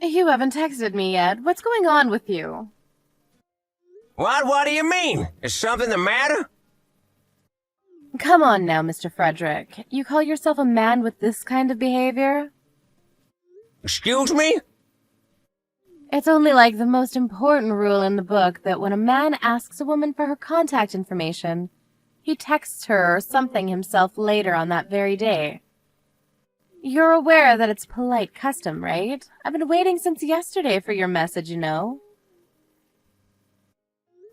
You haven't texted me yet. What's going on with you? What do you mean? Is something the matter? Come on now, Mr. Frederick. You call yourself a man with this kind of behavior? Excuse me? It's only like the most important rule in the book that when a man asks a woman for her contact information, he texts her or something himself later on that very day. You're aware that it's polite custom, right? I've been waiting since yesterday for your message, you know.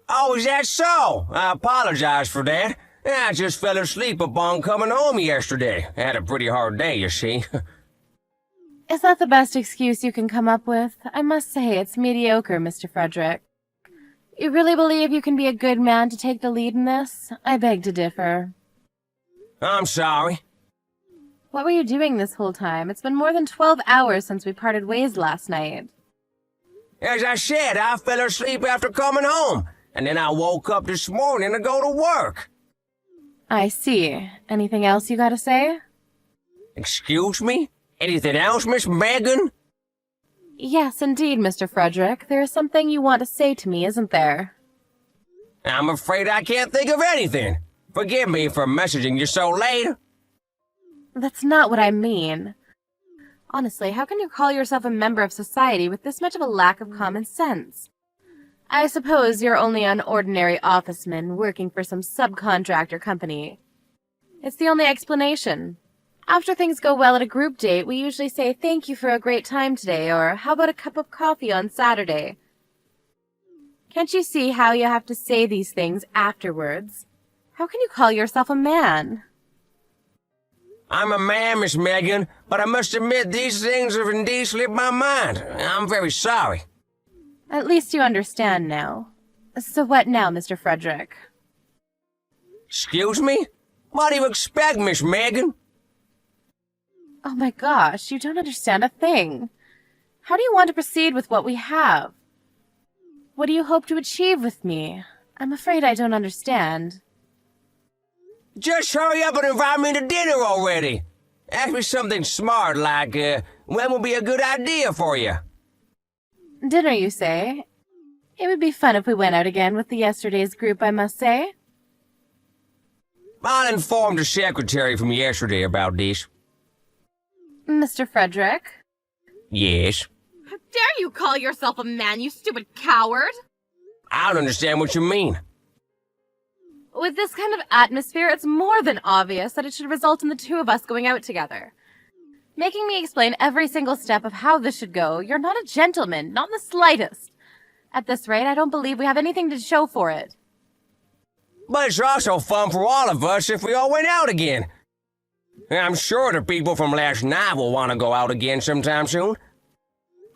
Oh, is that so? I apologize for that. I just fell asleep upon coming home yesterday. I had a pretty hard day, you see. Is that the best excuse you can come up with? I must say it's mediocre, Mr. Frederick. You really believe you can be a good man to take the lead in this? I beg to differ. I'm sorry. What were you doing this whole time? It's been more than 12 hours since we parted ways last night. As I said, I fell asleep after coming home, and then I woke up this morning to go to work. I see. Anything else you gotta say? Excuse me? Anything else, Miss Megan? Yes, indeed, Mr. Frederick. There is something you want to say to me, isn't there? I'm afraid I can't think of anything. Forgive me for messaging you so late. That's not what I mean. Honestly, how can you call yourself a member of society with this much of a lack of common sense? I suppose you're only an ordinary officeman working for some subcontractor company. It's the only explanation. After things go well at a group date, we usually say thank you for a great time today, or how about a cup of coffee on Saturday? Can't you see how you have to say these things afterwards? How can you call yourself a man? I'm a man, Miss Megan, but I must admit these things have indeed slipped my mind. I'm very sorry. At least you understand now. So what now, Mr. Frederick? Excuse me? What do you expect, Miss Megan? Oh my gosh, you don't understand a thing. How do you want to proceed with what we have? What do you hope to achieve with me? I'm afraid I don't understand. Just hurry up and invite me to dinner already. Ask me something smart like, when will be a good idea for you? Dinner, you say? It would be fun if we went out again with the yesterday's group, I must say. I'll inform the secretary from yesterday about this. Mr. Frederick? Yes? How dare you call yourself a man, you stupid coward! I don't understand what you mean. With this kind of atmosphere, it's more than obvious that it should result in the two of us going out together. Making me explain every single step of how this should go, you're not a gentleman, not in the slightest. At this rate, I don't believe we have anything to show for it. But it's also fun for all of us if we all went out again. I'm sure the people from last night will want to go out again sometime soon.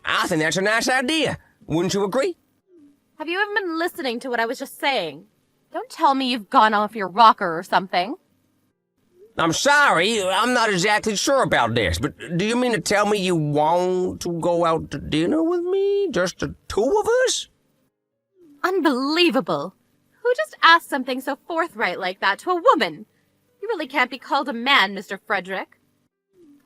I think that's a nice idea. Wouldn't you agree? Have you even been listening to what I was just saying? Don't tell me you've gone off your rocker or something. I'm sorry, I'm not exactly sure about this, but do you mean to tell me you want to go out to dinner with me? Just the two of us? Unbelievable. Who just asked something so forthright like that to a woman? You really can't be called a man, Mr. Frederick.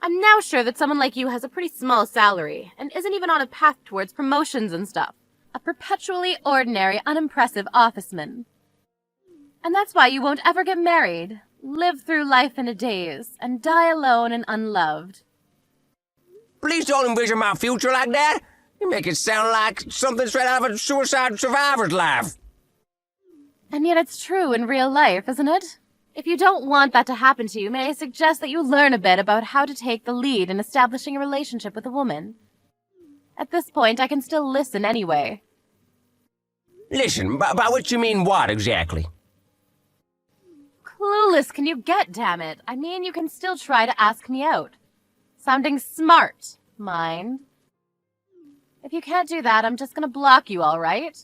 I'm now sure that someone like you has a pretty small salary, and isn't even on a path towards promotions and stuff. A perpetually ordinary, unimpressive officeman. And that's why you won't ever get married, live through life in a daze, and die alone and unloved. Please don't envision my future like that. You make it sound like something straight out of a suicide survivor's life. And yet it's true in real life, isn't it? If you don't want that to happen to you, may I suggest that you learn a bit about how to take the lead in establishing a relationship with a woman? At this point, I can still listen anyway. Listen, by what you mean what exactly? Clueless can you get, damn it? I mean, you can still try to ask me out. Sounding smart, mind. If you can't do that, I'm just gonna block you, all right?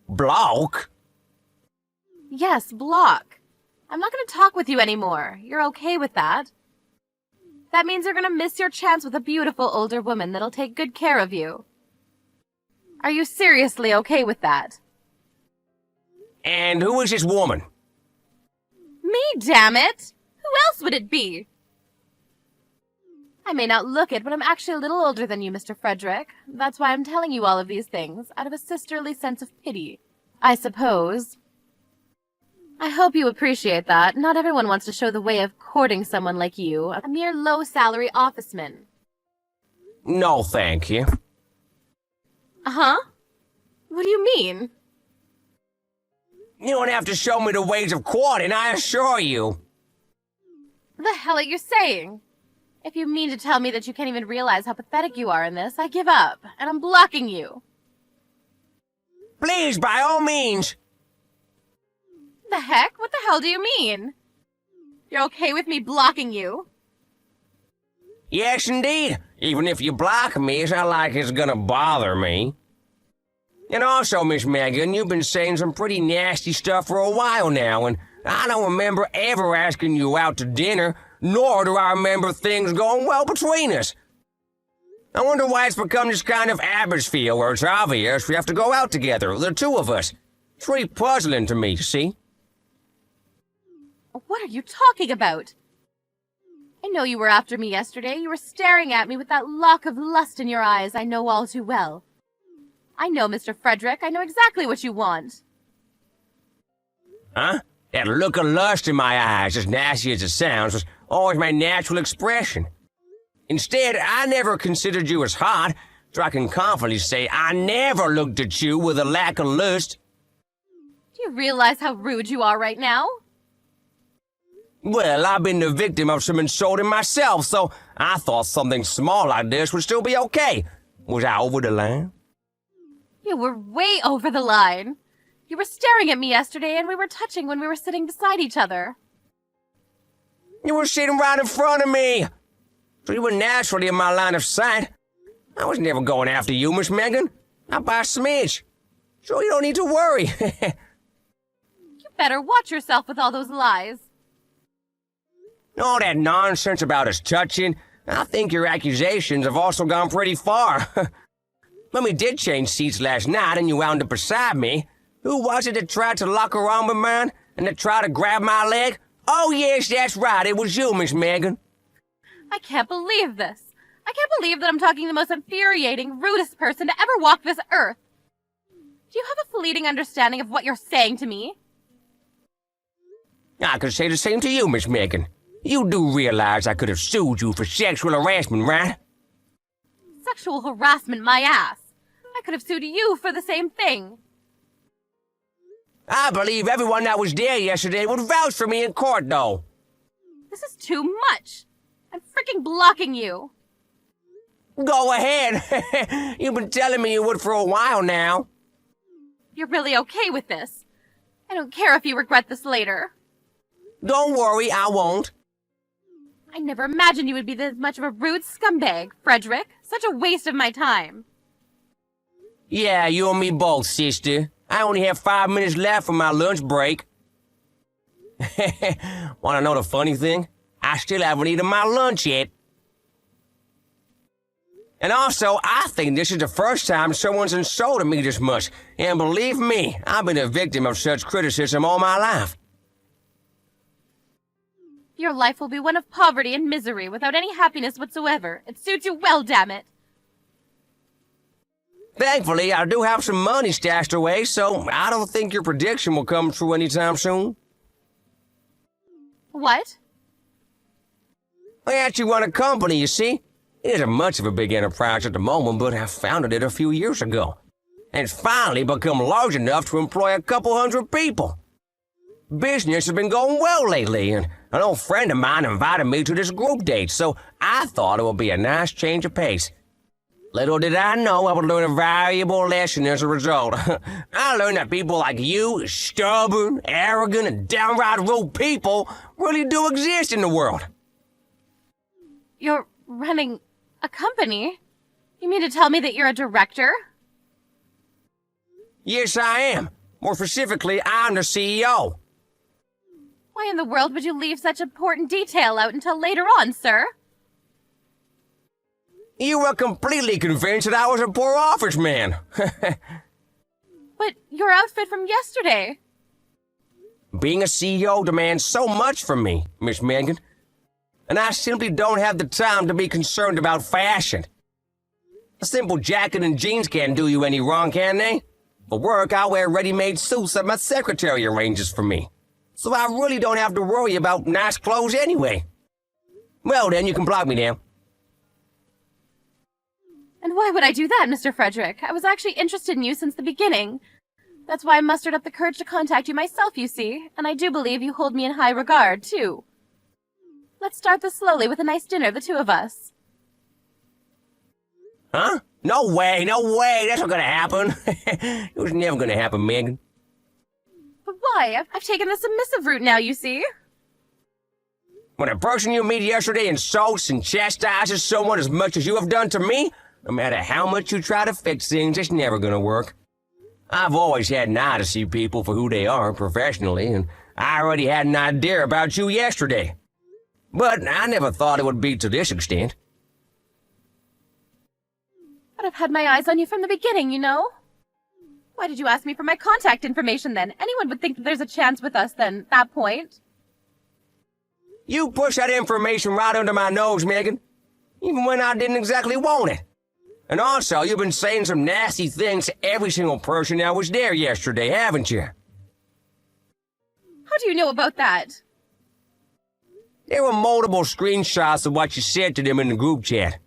Block? Yes, block. I'm not gonna talk with you anymore. You're okay with that? That means you're gonna miss your chance with a beautiful older woman that'll take good care of you. Are you seriously okay with that? And who is this woman? Me, damn it! Who else would it be? I may not look it, but I'm actually a little older than you, Mr. Frederick. That's why I'm telling you all of these things, out of a sisterly sense of pity, I suppose. I hope you appreciate that. Not everyone wants to show the way of courting someone like you, a mere low-salary officeman. No, thank you. Huh? What do you mean? You don't have to show me the ways of courting, I assure you. The hell are you saying? If you mean to tell me that you can't even realize how pathetic you are in this, I give up, and I'm blocking you. Please, by all means. The heck? What the hell do you mean? You're okay with me blocking you? Yes, indeed. Even if you block me, it's not like it's gonna bother me. And also, Miss Megan, you've been saying some pretty nasty stuff for a while now, and I don't remember ever asking you out to dinner, nor do I remember things going well between us. I wonder why it's become this kind of atmosphere where it's obvious we have to go out together, the two of us. It's really puzzling to me, you see? What are you talking about? I know you were after me yesterday. You were staring at me with that lock of lust in your eyes I know all too well. I know, Mr. Frederick. I know exactly what you want. Huh? That look of lust in my eyes, as nasty as it sounds, was always my natural expression. Instead, I never considered you as hot, so I can confidently say I never looked at you with a lack of lust. Do you realize how rude you are right now? Well, I've been the victim of some insulting myself, so I thought something small like this would still be okay. Was I over the line? You were way over the line. You were staring at me yesterday, and we were touching when we were sitting beside each other. You were sitting right in front of me, so you were naturally in my line of sight. I was never going after you, Miss Megan. Not by a smidge. So you don't need to worry. You better watch yourself with all those lies. All that nonsense about us touching, I think your accusations have also gone pretty far. When we did change seats last night and you wound up beside me, who was it that tried to lock her arm of mine and that tried to grab my leg? Oh yes, that's right, it was you, Miss Megan. I can't believe this. I can't believe that I'm talking to the most infuriating, rudest person to ever walk this earth. Do you have a fleeting understanding of what you're saying to me? I could say the same to you, Miss Megan. You do realize I could have sued you for sexual harassment, right? Sexual harassment, my ass. I could have sued you for the same thing. I believe everyone that was there yesterday would vouch for me in court, though. This is too much. I'm freaking blocking you. Go ahead. You've been telling me you would for a while now. You're really okay with this. I don't care if you regret this later. Don't worry, I won't. I never imagined you would be this much of a rude scumbag, Frederick. Such a waste of my time. Yeah, you and me both, sister. I only have 5 minutes left for my lunch break. Want to know the funny thing? I still haven't eaten my lunch yet. And also, I think this is the first time someone's insulted me this much. And believe me, I've been a victim of such criticism all my life. Your life will be one of poverty and misery without any happiness whatsoever. It suits you well, damn it. Thankfully, I do have some money stashed away, so I don't think your prediction will come true anytime soon. What? I actually run a company, you see. It isn't much of a big enterprise at the moment, but I founded it a few years ago. And it's finally become large enough to employ a couple hundred people. Business has been going well lately, and an old friend of mine invited me to this group date, so I thought it would be a nice change of pace. Little did I know I would learn a valuable lesson as a result. I learned that people like you, stubborn, arrogant, and downright rude people, really do exist in the world. You're running a company? You mean to tell me that you're a director? Yes, I am. More specifically, I'm the CEO. Why in the world would you leave such important detail out until later on, sir? You were completely convinced that I was a poor office man. But your outfit from yesterday. Being a CEO demands so much from me, Miss Megan. and I simply don't have the time to be concerned about fashion. A simple jacket and jeans can't do you any wrong, can they? For work, I wear ready-made suits that my secretary arranges for me. So I really don't have to worry about nice clothes anyway. Well, then, you can block me now. And why would I do that, Mr. Frederick? I was actually interested in you since the beginning. That's why I mustered up the courage to contact you myself, you see. And I do believe you hold me in high regard, too. Let's start this slowly with a nice dinner, the two of us. Huh? No way, that's not gonna happen. It was never gonna happen, Megan. But why? I've taken the submissive route now, you see. When a person you meet yesterday insults and chastises someone as much as you have done to me, no matter how much you try to fix things, it's never gonna work. I've always had an eye to see people for who they are professionally, and I already had an idea about you yesterday. But I never thought it would be to this extent. But I've had my eyes on you from the beginning, you know. Why did you ask me for my contact information then? Anyone would think that there's a chance with us then, at that point. You pushed that information right under my nose, Megan. Even when I didn't exactly want it. And also, you've been saying some nasty things to every single person that was there yesterday, haven't you? How do you know about that? There were multiple screenshots of what you said to them in the group chat.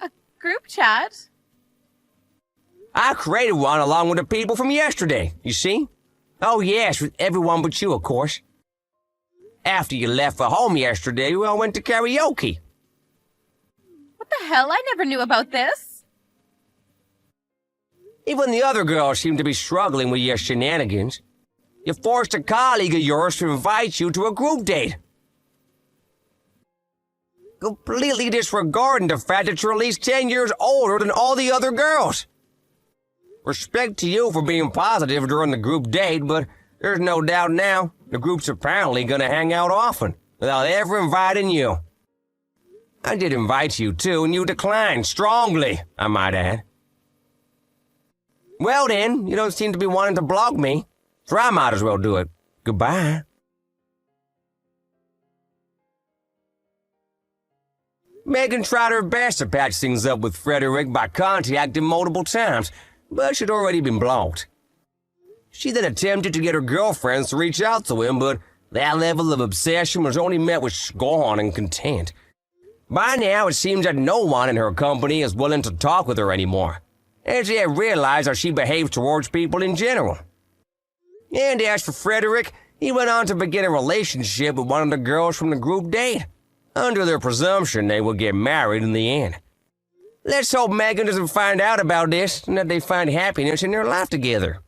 A group chat? I created one along with the people from yesterday, you see? Oh yes, with everyone but you, of course. After you left for home yesterday, we all went to karaoke. What the hell? I never knew about this. Even the other girls seem to be struggling with your shenanigans. You forced a colleague of yours to invite you to a group date. Completely disregarding the fact that you're at least 10 years older than all the other girls. Respect to you for being positive during the group date, but there's no doubt now the group's apparently gonna hang out often, without ever inviting you. I did invite you too, and you declined strongly, I might add. Well then, you don't seem to be wanting to block me, so I might as well do it. Goodbye. Megan tried her best to patch things up with Frederick by contacting him multiple times, but she'd already been blocked. She then attempted to get her girlfriends to reach out to him, but that level of obsession was only met with scorn and contempt. By now, it seems that no one in her company is willing to talk with her anymore, and she had realized how she behaves towards people in general. And as for Frederick, he went on to begin a relationship with one of the girls from the group date, under the presumption they would get married in the end. Let's hope Megan doesn't find out about this and that they find happiness in their life together.